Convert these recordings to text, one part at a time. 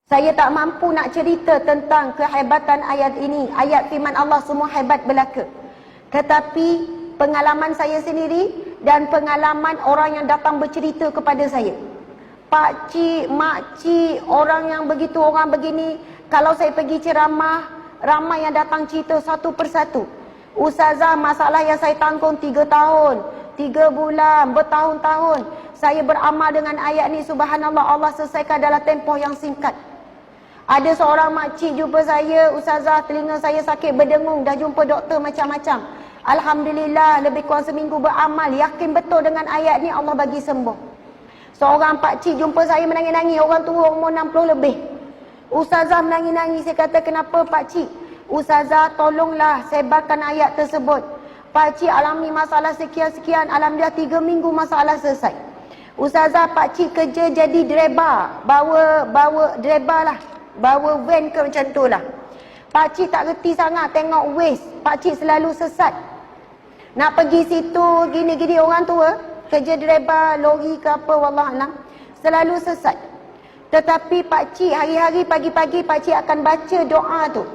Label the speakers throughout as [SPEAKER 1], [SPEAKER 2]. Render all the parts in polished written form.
[SPEAKER 1] Saya tak mampu nak cerita tentang kehebatan ayat ini. Ayat firman Allah semua hebat belaka. Tetapi pengalaman saya sendiri dan pengalaman orang yang datang bercerita kepada saya. Pak cik, mak cik, orang yang begitu, orang begini. Kalau saya pergi ceramah, ramai yang datang cerita satu persatu. Ustazah, masalah yang saya tanggung 3 tahun, 3 bulan, bertahun-tahun. Saya beramal dengan ayat ni, subhanallah, Allah selesaikan dalam tempoh yang singkat. Ada seorang makcik jumpa saya, Ustazah, telinga saya sakit berdengung, dah jumpa doktor macam-macam. Alhamdulillah, lebih kurang seminggu beramal, yakin betul dengan ayat ni Allah bagi sembuh. Seorang pakcik jumpa saya menangis-nangis, orang tua umur 60 lebih. Ustazah menangis-nangis, saya kata, kenapa pakcik? Ustazah, tolonglah sebarkan ayat tersebut. Pakcik alami masalah sekian-sekian, alhamdulillah 3 minggu masalah selesai. Ustazah, pakcik kerja jadi driver, bawa driver lah, bawa van ke macam tu lah. Pakcik tak reti sangat tengok waste, pakcik selalu sesat. Nak pergi situ, gini-gini, orang tua, kerja driver, lori ke apa, wallahualam, selalu sesat. Tetapi pakcik hari-hari pagi-pagi pakcik akan baca doa tu.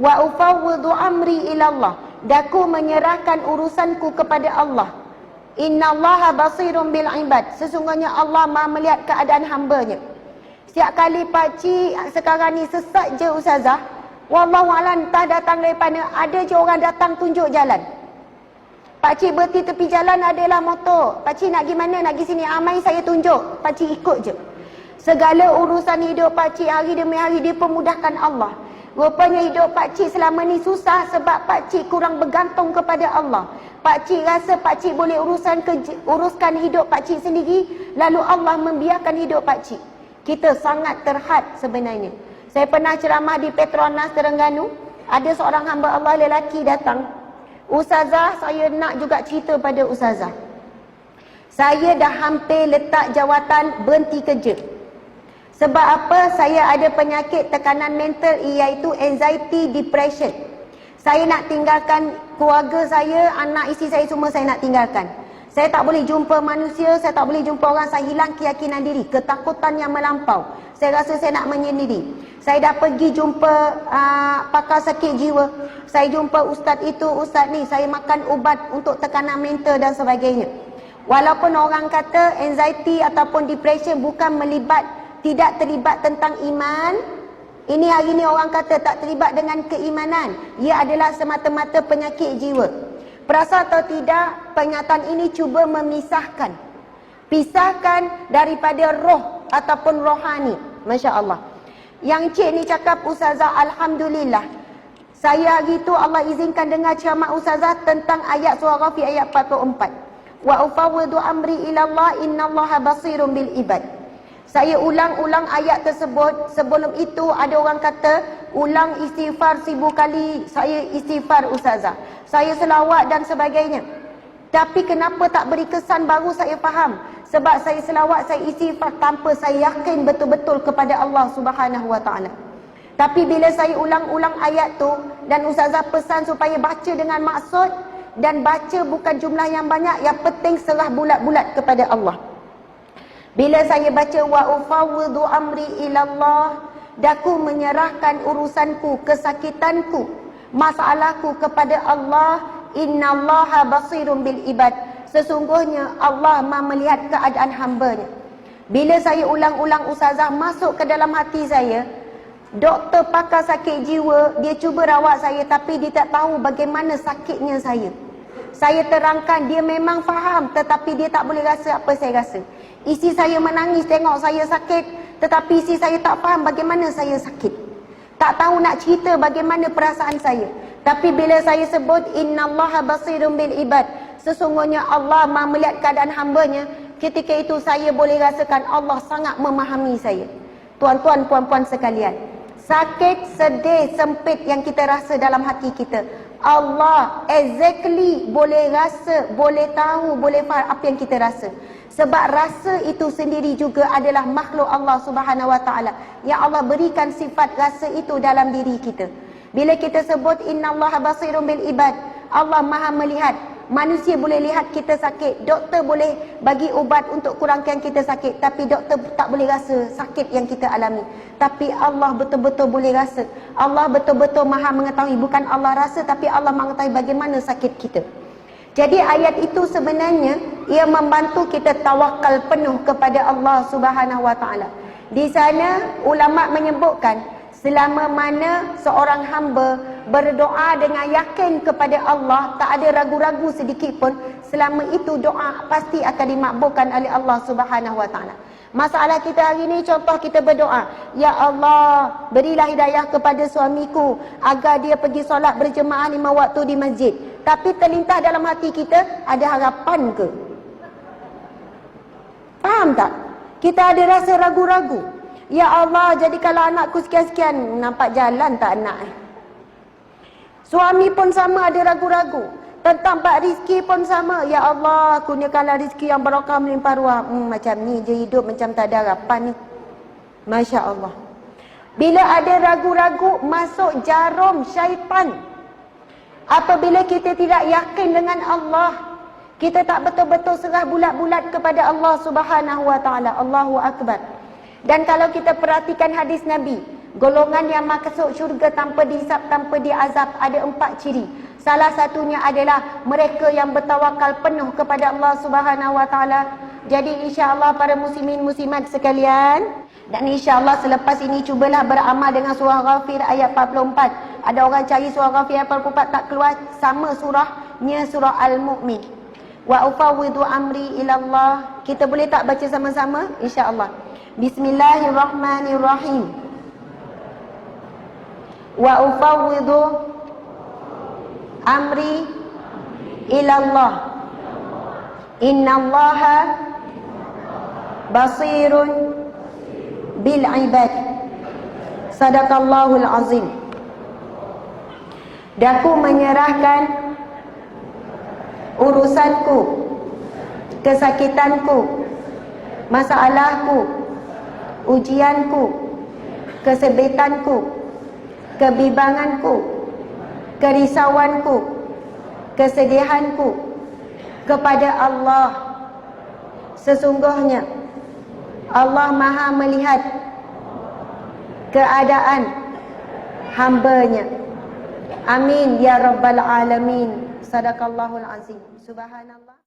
[SPEAKER 1] Wa ufawwidu amri ilallah. Daku menyerahkan urusanku kepada Allah. Innallaha basirun bil ibad. Sesungguhnya Allah Maha melihat keadaan hamba-Nya. Setiap kali pakcik sekarang ni sesat je Ustazah, wallahualam, entah datang daripada, ada je orang datang tunjuk jalan. Pakcik berhenti tepi jalan, adalah motor. Pakcik nak pergi mana, nak pergi sini, amai saya tunjuk. Pakcik ikut je. Segala urusan hidup pakcik hari demi hari dipermudahkan Allah. Rupanya hidup pakcik selama ni susah sebab pakcik kurang bergantung kepada Allah. Pakcik rasa pakcik boleh uruskan hidup pakcik sendiri, lalu Allah membiarkan hidup pakcik. Kita sangat terhad sebenarnya. Saya pernah ceramah di Petronas Terengganu. Ada seorang hamba Allah lelaki datang. Ustazah, saya nak juga cerita pada Ustazah. Saya dah hampir letak jawatan berhenti kerja. Sebab apa? Saya ada penyakit tekanan mental, iaitu anxiety, depression. Saya nak tinggalkan keluarga saya, anak isteri saya semua saya nak tinggalkan. Saya tak boleh jumpa manusia, saya tak boleh jumpa orang, saya hilang keyakinan diri, ketakutan yang melampau. Saya rasa saya nak menyendiri. Saya dah pergi jumpa pakar sakit jiwa. Saya jumpa ustaz itu, ustaz ni. Saya makan ubat untuk tekanan mental dan sebagainya. Walaupun orang kata anxiety ataupun depression bukan tidak terlibat tentang iman. Ini hari ni orang kata tak terlibat dengan keimanan. Ia adalah semata-mata penyakit jiwa. Perasa atau tidak, pernyataan ini cuba memisahkan. Pisahkan daripada roh ataupun rohani. Masya Allah. Yang cik ni cakap, Ustazah, Alhamdulillah, saya hari tu Allah izinkan dengar ceramah Ustazah tentang ayat surah Ghafir ayat 44. Wa ufawwidu amri ilallah innallaha basirun bil ibad. Saya ulang-ulang ayat tersebut. Sebelum itu ada orang kata, ulang istighfar 1000 kali. Saya istighfar Ustazah, saya selawat dan sebagainya. Tapi kenapa tak beri kesan, baru saya faham. Sebab saya selawat, saya istighfar tanpa saya yakin betul-betul kepada Allah Subhanahu Wa Taala. Tapi bila saya ulang-ulang ayat tu, dan Ustazah pesan supaya baca dengan maksud, dan baca bukan jumlah yang banyak, yang penting serah bulat-bulat kepada Allah. Bila saya baca wa ufawwidu amri ilallah, daku menyerahkan urusanku, kesakitanku, masalahku kepada Allah. Innallaha basirun bil ibad. Sesungguhnya Allah Maha melihat keadaan hamba-Nya. Bila saya ulang-ulang Ustazah, masuk ke dalam hati saya. Doktor pakar sakit jiwa, dia cuba rawat saya, tapi dia tak tahu bagaimana sakitnya saya. Saya terangkan, dia memang faham, tetapi dia tak boleh rasa apa saya rasa. Isteri saya menangis tengok saya sakit, tetapi isteri saya tak faham bagaimana saya sakit. Tak tahu nak cerita bagaimana perasaan saya. Tapi bila saya sebut innallaha basirun bil ibad, sesungguhnya Allah Maha melihat keadaan hamba-Nya, ketika itu saya boleh rasakan Allah sangat memahami saya. Tuan-tuan, puan-puan sekalian, sakit, sedih, sempit yang kita rasa dalam hati kita, Allah exactly boleh rasa, boleh tahu, boleh faham apa yang kita rasa. Sebab rasa itu sendiri juga adalah makhluk Allah Subhanahu Wa Taala, yang Allah berikan sifat rasa itu dalam diri kita. Bila kita sebut innallaha basirun bil ibad, Allah Maha melihat, Manusia boleh lihat kita sakit, doktor boleh bagi ubat untuk kurangkan kita sakit, tapi doktor tak boleh rasa sakit yang kita alami. Tapi Allah betul-betul boleh rasa. Allah betul-betul maha mengetahui. Bukan Allah rasa, tapi Allah mengetahui bagaimana sakit kita. Jadi ayat itu sebenarnya ia membantu kita tawakal penuh kepada Allah Subhanahu Wa Taala. Di sana ulama menyebutkan selama mana seorang hamba berdoa dengan yakin kepada Allah, tak ada ragu-ragu sedikit pun, selama itu doa pasti akan dimakbulkan oleh Allah Subhanahu Wa Taala. Masalah kita hari ini, contoh kita berdoa, ya Allah, berilah hidayah kepada suamiku agar dia pergi solat berjemaah 5 waktu di masjid. Tapi terlintas dalam hati kita, ada harapan ke? Faham tak? Kita ada rasa ragu-ragu. Ya Allah, jadikanlah anakku sekian-sekian. Nampak jalan tak anak? Suami pun sama ada ragu-ragu. Tentang bab rizki pun sama. Ya Allah, kurniakanlah rizki yang barakah melimpah ruah. Macam ni je hidup, macam tak ada harapan ni. Masya Allah. Bila ada ragu-ragu, masuk jarum syaitan. Apabila kita tidak yakin dengan Allah, kita tak betul-betul serah bulat-bulat kepada Allah Subhanahu Wa Taala. Allahu Akbar. Dan kalau kita perhatikan hadis Nabi, golongan yang masuk syurga tanpa dihisap, tanpa diazab, ada 4 ciri. Salah satunya adalah mereka yang bertawakal penuh kepada Allah Subhanahu Wa Taala. Jadi insya-Allah para muslimin muslimat sekalian, dan insya-Allah selepas ini cubalah beramal dengan surah Ghafir ayat 44. Ada orang cari surah Ghafir ayat 44 tak keluar, sama surahnya surah Al-Mu'min. Wa ufawwidu amri ila Allah. Kita boleh tak baca sama-sama? Insya-Allah. Bismillahirrahmanirrahim. Wa ufawwidu amri ilallah. Innallaha basirun bil ibad. Sadaqallahul azim. Daku menyerahkan urusanku, kesakitanku, masalahku, ujianku, kesebitanku, kebimbanganku, kerisauanku, kesedihanku kepada Allah. Sesungguhnya Allah Maha melihat keadaan hamba-Nya. Amin ya rabbal alamin. Sadaqallahul azim. Subhanallah.